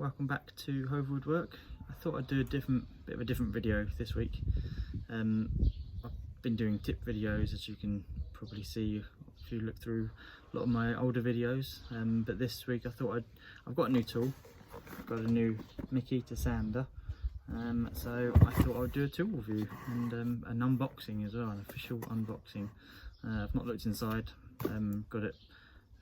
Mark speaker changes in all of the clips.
Speaker 1: welcome back to Woodwork. I thought I'd do a bit of a different video this week. I've been doing tip videos, as you can probably see if you look through a lot of my older videos, but this week I thought I've got a new tool. I've got a new Makita sander, so I thought I'd do a tool review and an unboxing as well, an official unboxing. I've not looked inside, got it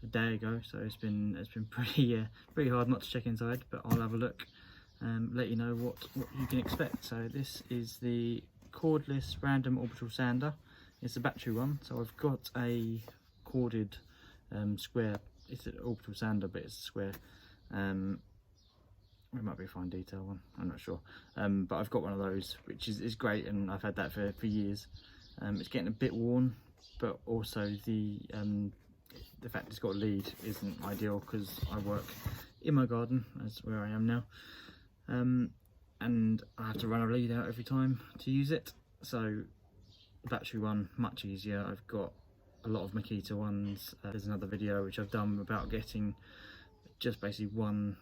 Speaker 1: a day ago, so it's been pretty hard not to check inside, but I'll have a look and let you know what you can expect. So this is the cordless Random Orbital sander. It's a battery one, so I've got a corded square. It's an orbital sander, but it's a square. It might be a fine detail one, I'm not sure, but I've got one of those, which is great, and I've had that for years. It's getting a bit worn, but also the fact it's got a lead isn't ideal because I work in my garden, that's where I am now, and I have to run a lead out every time to use it. So the battery one, much easier. I've got a lot of Makita ones. There's another video which I've done about getting just basically one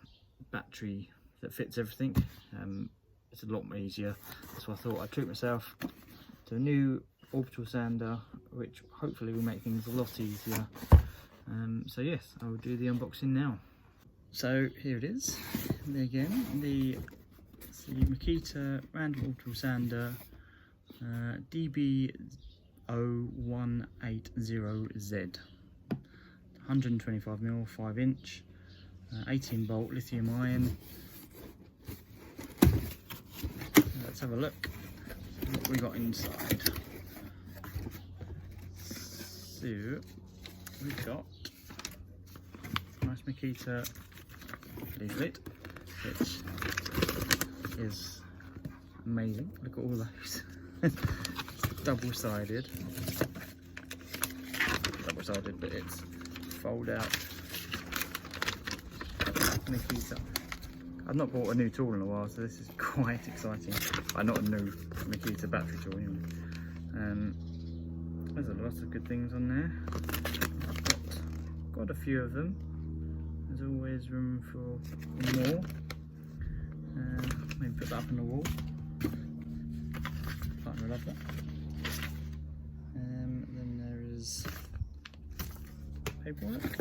Speaker 1: battery that fits everything. It's a lot more easier, so I thought I'd treat myself to a new orbital sander, which hopefully will make things a lot easier. So yes, I will do the unboxing now. So here it is, there again, the Makita Random Orbital sander, DBO180Z, 125mm 5-inch, 18-volt lithium ion. Let's have a look at what we got inside. So we've got a nice Makita leaflet, which is amazing. Look at all those. It's double-sided, but it's fold out Makita. I've not bought a new tool in a while, so this is quite exciting. Not a new Makita battery tool anyway. There's a lot of good things on there. I've got a few of them. There's always room for more. Maybe put that up on the wall. Partner love that. Then there is paperwork,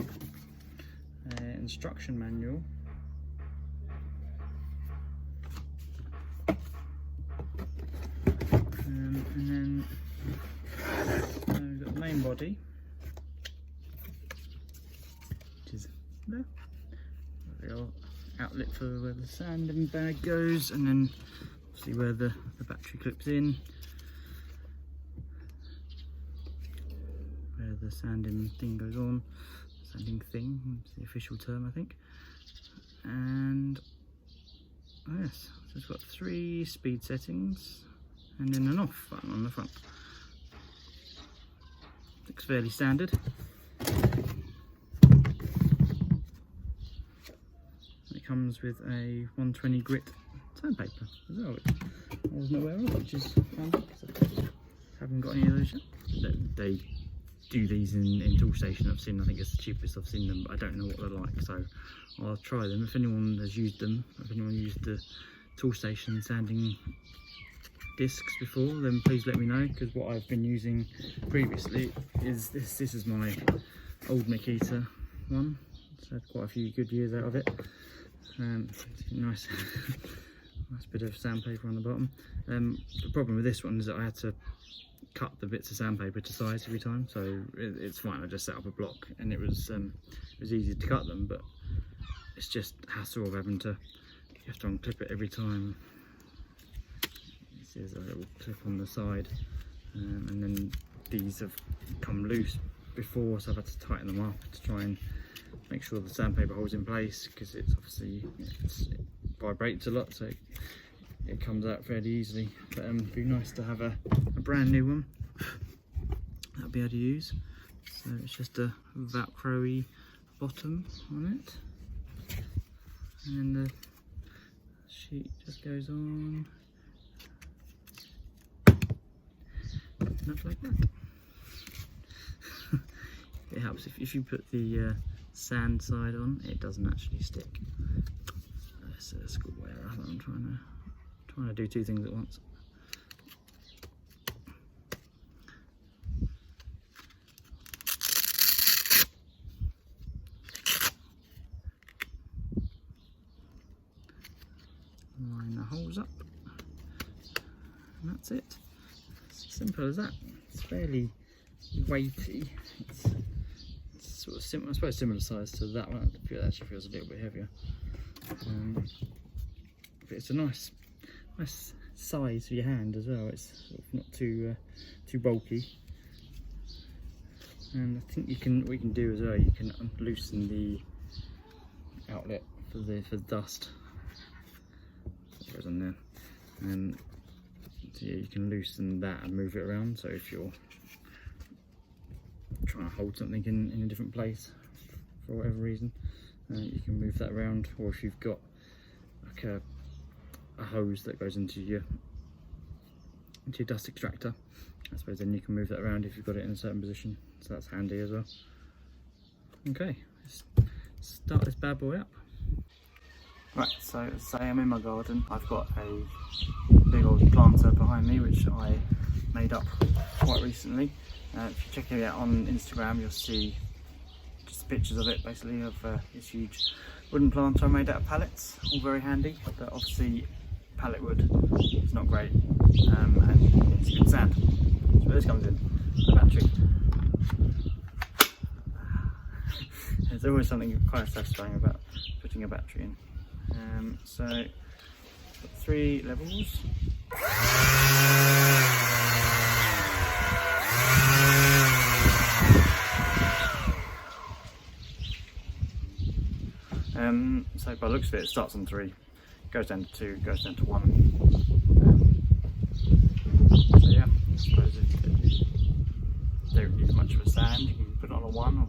Speaker 1: instruction manual, and then we've got the main body, which is there. The old outlet for where the sanding bag goes, and then obviously where the battery clips in, where the sanding thing goes on. Sanding thing, it's the official term, I think. And oh yes, so it's got 3 speed settings and then an off button on the front. Looks fairly standard. It comes with a 120 grit sandpaper as well, which I wasn't aware of, which is handy because I haven't got any of those yet. They do these in tool station. I think it's the cheapest I've seen them, but I don't know what they're like, so I'll try them. If anyone has used them, if anyone used the tool station sanding discs before, then please let me know, because what I've been using previously is this. This is my old Makita one. It's had quite a few good years out of it. Nice nice bit of sandpaper on the bottom. The problem with this one is that I had to cut the bits of sandpaper to size every time, so it's fine. I just set up a block, and it was easy to cut them, but it's just hassle of having to, you have to unclip it every time. There's a little clip on the side, and then these have come loose before, so I've had to tighten them up to try and make sure the sandpaper holds in place, because it's obviously it vibrates a lot, so it comes out fairly easily. But it'd be nice to have a brand new one that I'll be able to use. So it's just a Velcro-y bottom on it, and then the sheet just goes on, not like that. It helps if you put the sand side on, it doesn't actually stick. school error. I'm trying to do two things at once. Line the holes up, and that's it. It's simple as that. It's fairly weighty. It's sort of similar, I suppose, similar size to that one. It actually feels a little bit heavier, but it's a nice size for your hand as well. It's sort of not too bulky. And I think what you can do as well, you can loosen the outlet for the dust. It goes on there, and so yeah, you can loosen that and move it around. So if you're trying to hold something in a different place for whatever reason, you can move that around. Or if you've got like a hose that goes into your dust extractor, I suppose then you can move that around if you've got it in a certain position. So that's handy as well. Okay, let's start this bad boy up. Right, so say I'm in my garden. I've got a big old planter behind me which I made up quite recently. If you check it out on Instagram, you'll see just pictures of it, basically, of this huge wooden planter I made out of pallets. All very handy, but obviously pallet wood is not great, and it's good sand. So this comes in, the battery. There's always something quite satisfying about putting a battery in. So, got 3 levels. So by the looks of it, it starts on 3, goes down to 2, goes down to 1. So yeah, I suppose it don't need much of a sand. You can put it on a 1. Or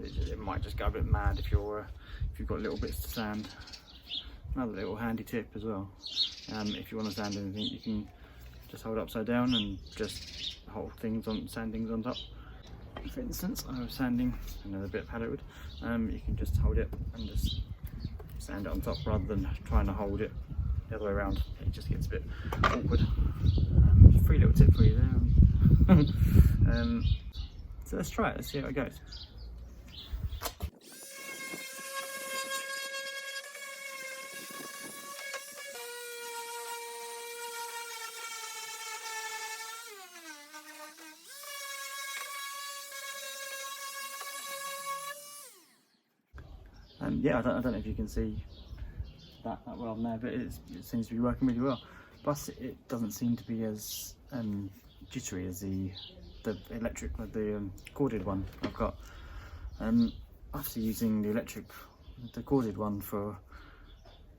Speaker 1: it might just go a bit mad if you've got little bits to sand. Another little handy tip as well. If you want to sand anything, you can just hold it upside down and just sand things on top. For instance, I was sanding another bit of pallet wood. You can just hold it and just sand it on top rather than trying to hold it the other way around. It just gets a bit awkward. Free little tip for you there. So let's try it. Let's see how it goes. Yeah, I don't know if you can see that well now, but it seems to be working really well. Plus, it doesn't seem to be as jittery as the electric, the corded one I've got. After using the corded one for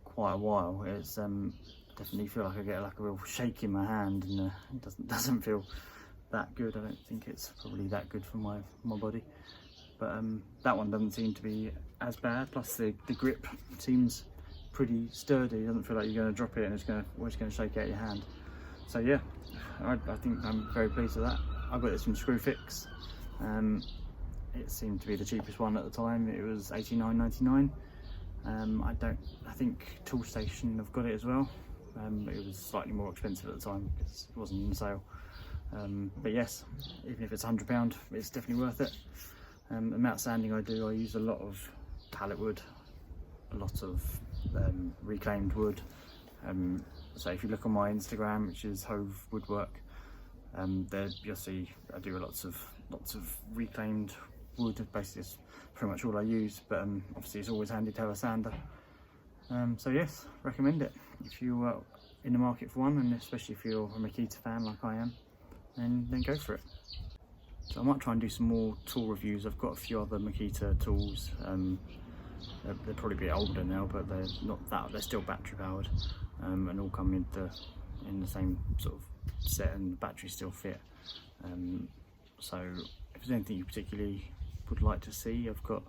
Speaker 1: quite a while, it's definitely feel like I get like a real shake in my hand, and it doesn't feel that good. I don't think it's probably that good for my body. But that one doesn't seem to be as bad. Plus the grip seems pretty sturdy. It doesn't feel like you're going to drop it and it's always going to shake out your hand. So yeah, I think I'm very pleased with that. I got this from Screwfix. It seemed to be the cheapest one at the time. It was $89.99. I think Toolstation have got it as well. It was slightly more expensive at the time because it wasn't on sale. But yes, even if it's £100, it's definitely worth it. The amount of sanding I do, I use a lot of pallet wood, a lot of reclaimed wood. So if you look on my Instagram, which is Hove Woodwork, there you'll see I do lots of reclaimed wood. Basically, it's pretty much all I use. But obviously, it's always handy to have a sander. So yes, recommend it if you're in the market for one, and especially if you're a Makita fan like I am, then go for it. So I might try and do some more tool reviews. I've got a few other Makita tools. They're probably a bit older now, but they're not that. They're still battery powered, and all come in the same sort of set, and the batteries still fit. So if there's anything you particularly would like to see, I've got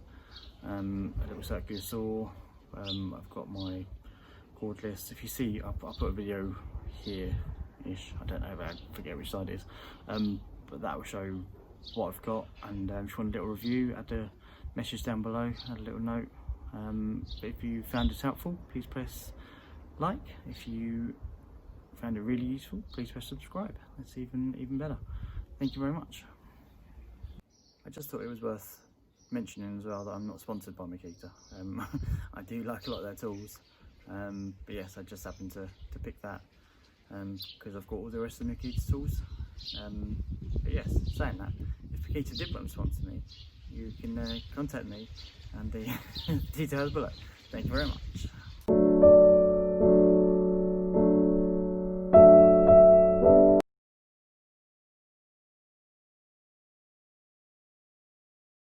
Speaker 1: a little circular saw. I've got my cordless. If you see, I'll put a video here-ish. I don't know, I forget which side it is. But that will show what I've got, and if you want a little review, add a message down below, add a little note, But if you found this helpful, please press like. If you found it really useful, please press subscribe. That's even better. Thank you very much. I just thought it was worth mentioning as well that I'm not sponsored by Makita. I do like a lot of their tools, but yes, I just happened to pick that because I've got all the rest of the Makita tools. But yes, saying that, if Makita did want to sponsor me, you can contact me and the details below. Thank you very much.